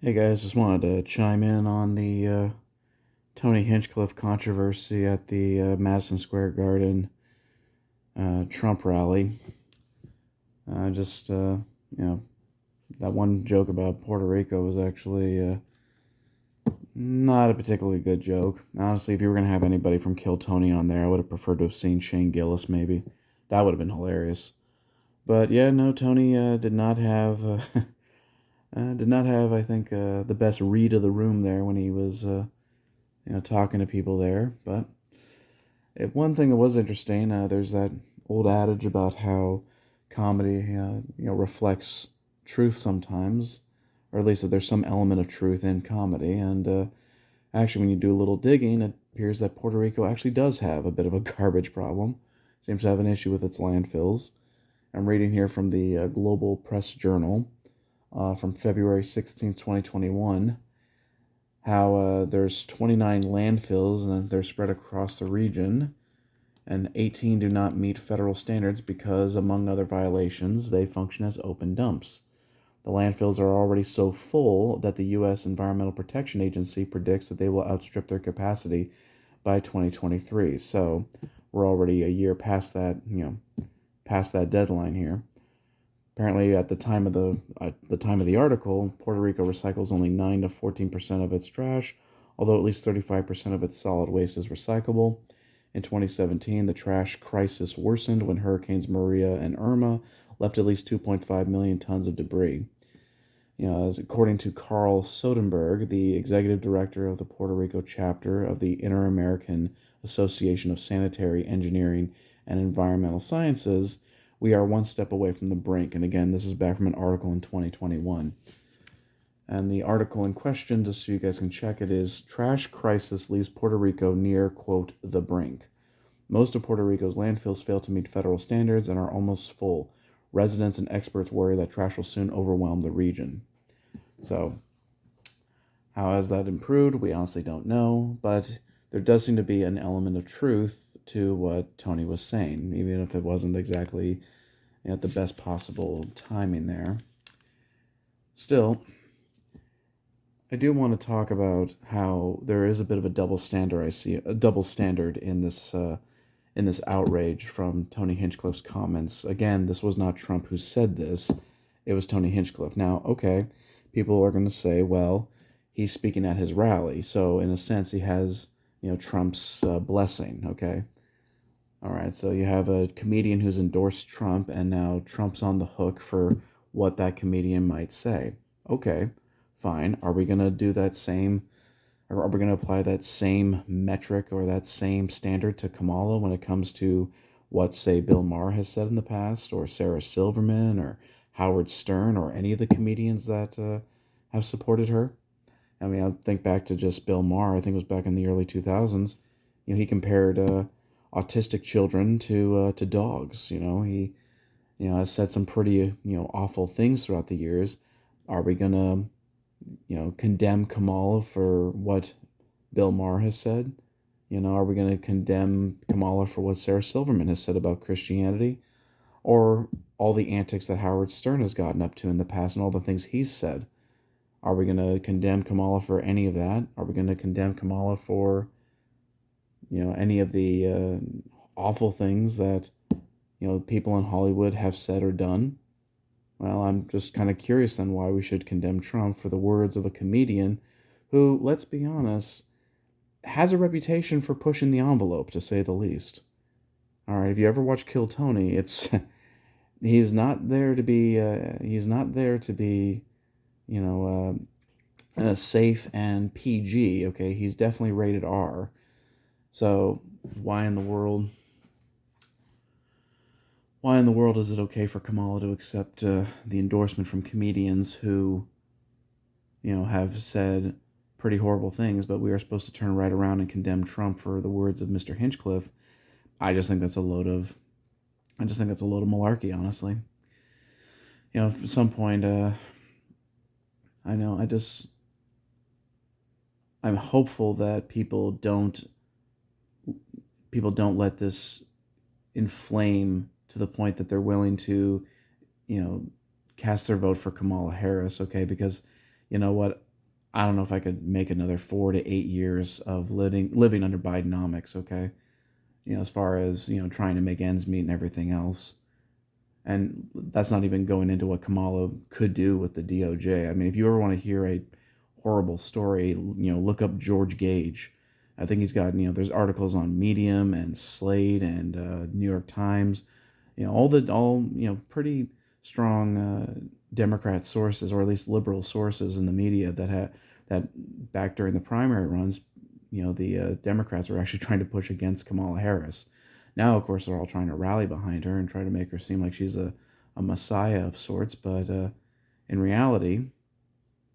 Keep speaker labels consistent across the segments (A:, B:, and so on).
A: Hey guys, just wanted to chime in on the Tony Hinchcliffe controversy at the Madison Square Garden Trump rally. That one joke about Puerto Rico was actually not a particularly good joke. Honestly, if you were going to have anybody from Kill Tony on there, I would have preferred to have seen Shane Gillis maybe. That would have been hilarious. But yeah, no, Tony did not have. I think, the best read of the room there when he was talking to people there. But one thing that was interesting, there's that old adage about how comedy, reflects truth sometimes, or at least that there's some element of truth in comedy. And actually, when you do a little digging, it appears that Puerto Rico actually does have a bit of a garbage problem. Seems to have an issue with its landfills. I'm reading here from the Global Press Journal from February 16th, 2021, how there's 29 landfills and they're spread across the region, and 18 do not meet federal standards because, among other violations, they function as open dumps. The landfills are already so full that the U.S. Environmental Protection Agency predicts that they will outstrip their capacity by 2023. So we're already a year past that deadline here. Apparently, at the time of the article, Puerto Rico recycles only 9 to 14% of its trash, although at least 35% of its solid waste is recyclable. In 2017, the trash crisis worsened when Hurricanes Maria and Irma left at least 2.5 million tons of debris. As according to Carl Soderberg, the executive director of the Puerto Rico chapter of the Inter-American Association of Sanitary Engineering and Environmental Sciences, we are one step away from the brink. And again, this is back from an article in 2021. And the article in question, just so you guys can check it, is Trash Crisis Leaves Puerto Rico Near, quote, the brink. Most of Puerto Rico's landfills fail to meet federal standards and are almost full. Residents and experts worry that trash will soon overwhelm the region. So, how has that improved? We honestly don't know, but there does seem to be an element of truth to what Tony was saying, even if it wasn't exactly at the best possible timing there. Still, I do want to talk about how there is a bit of a double standard. I see a double standard in this outrage from Tony Hinchcliffe's comments. Again, this was not Trump who said this; it was Tony Hinchcliffe. Now, okay, people are going to say, well, he's speaking at his rally, so in a sense, he has Trump's blessing. Okay, all right, so you have a comedian who's endorsed Trump, and now Trump's on the hook for what that comedian might say. Okay, fine. Are we going to do that same, or are we going to apply that same metric or that same standard to Kamala when it comes to what, say, Bill Maher has said in the past, or Sarah Silverman, or Howard Stern, or any of the comedians that have supported her? I mean, I think back to just Bill Maher. I think it was back in the early 2000s. He compared autistic children to dogs. He has said some pretty awful things throughout the years. Are we gonna condemn Kamala for what Bill Maher has said? Are we gonna condemn Kamala for what Sarah Silverman has said about Christianity, or all the antics that Howard Stern has gotten up to in the past and all the things he's said? Are we gonna condemn Kamala for any of that? Are we gonna condemn Kamala for any of the awful things that people in Hollywood have said or done? Well, I'm just kind of curious then why we should condemn Trump for the words of a comedian who, let's be honest, has a reputation for pushing the envelope, to say the least. All right, if you ever watch Kill Tony, it's he's not there to be safe and PG. Okay, he's definitely rated R. So why in the world is it okay for Kamala to accept the endorsement from comedians who have said pretty horrible things, but we are supposed to turn right around and condemn Trump for the words of Mr. Hinchcliffe? I just think that's a load of malarkey, honestly. At some point, I know I'm hopeful that people don't let this inflame to the point that they're willing to, cast their vote for Kamala Harris, okay? Because you know what? I don't know if I could make another 4 to 8 years of living under Bidenomics. Okay, as far as trying to make ends meet and everything else. And that's not even going into what Kamala could do with the DOJ. I mean, if you ever want to hear a horrible story, look up George Gage. I think he's got, there's articles on Medium and Slate and New York Times, pretty strong Democrat sources, or at least liberal sources in the media that back during the primary runs, the Democrats were actually trying to push against Kamala Harris. Now, of course, they're all trying to rally behind her and try to make her seem like she's a messiah of sorts. But in reality,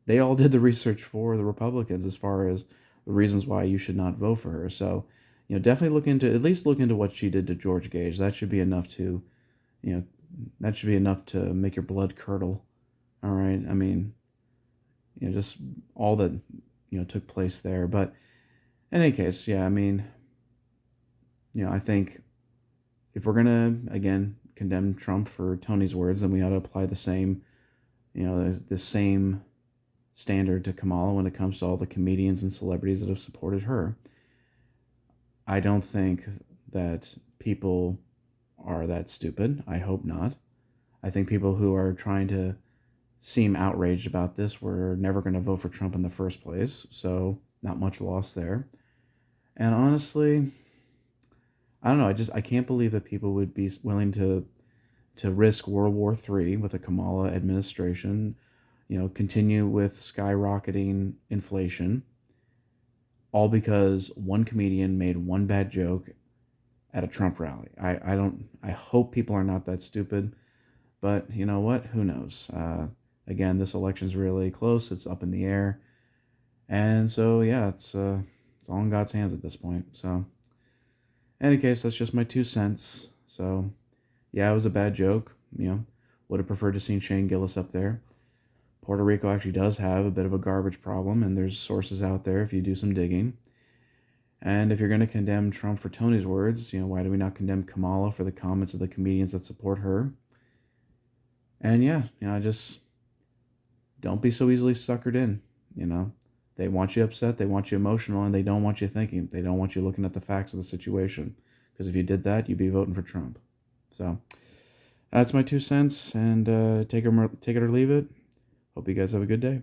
A: they all did the research for the Republicans as far as the reasons why you should not vote for her. So, definitely at least look into what she did to George Gage. That should be enough to, you know, that should be enough to make your blood curdle. All right. I mean, just all that, took place there. But in any case, yeah, I mean, I think if we're going to, again, condemn Trump for Tony's words, then we ought to apply the same, the same standard to Kamala when it comes to all the comedians and celebrities that have supported her. I don't think that people are that stupid. I hope not. I think people who are trying to seem outraged about this were never going to vote for Trump in the first place, so not much loss there. And honestly, I don't know. I can't believe that people would be willing to risk World War III with a Kamala administration, continue with skyrocketing inflation, all because one comedian made one bad joke at a Trump rally. I hope people are not that stupid, but you know what? Who knows? Again, this election's really close. It's up in the air. And so, yeah, it's all in God's hands at this point. So, in any case, that's just my 2 cents. So, yeah, it was a bad joke. Would have preferred to see Shane Gillis up there. Puerto Rico actually does have a bit of a garbage problem, and there's sources out there if you do some digging. And if you're going to condemn Trump for Tony's words, why do we not condemn Kamala for the comments of the comedians that support her? And yeah, just don't be so easily suckered in. They want you upset, they want you emotional, and they don't want you thinking. They don't want you looking at the facts of the situation. Because if you did that, you'd be voting for Trump. So that's my 2 cents, and take it or leave it. Hope you guys have a good day.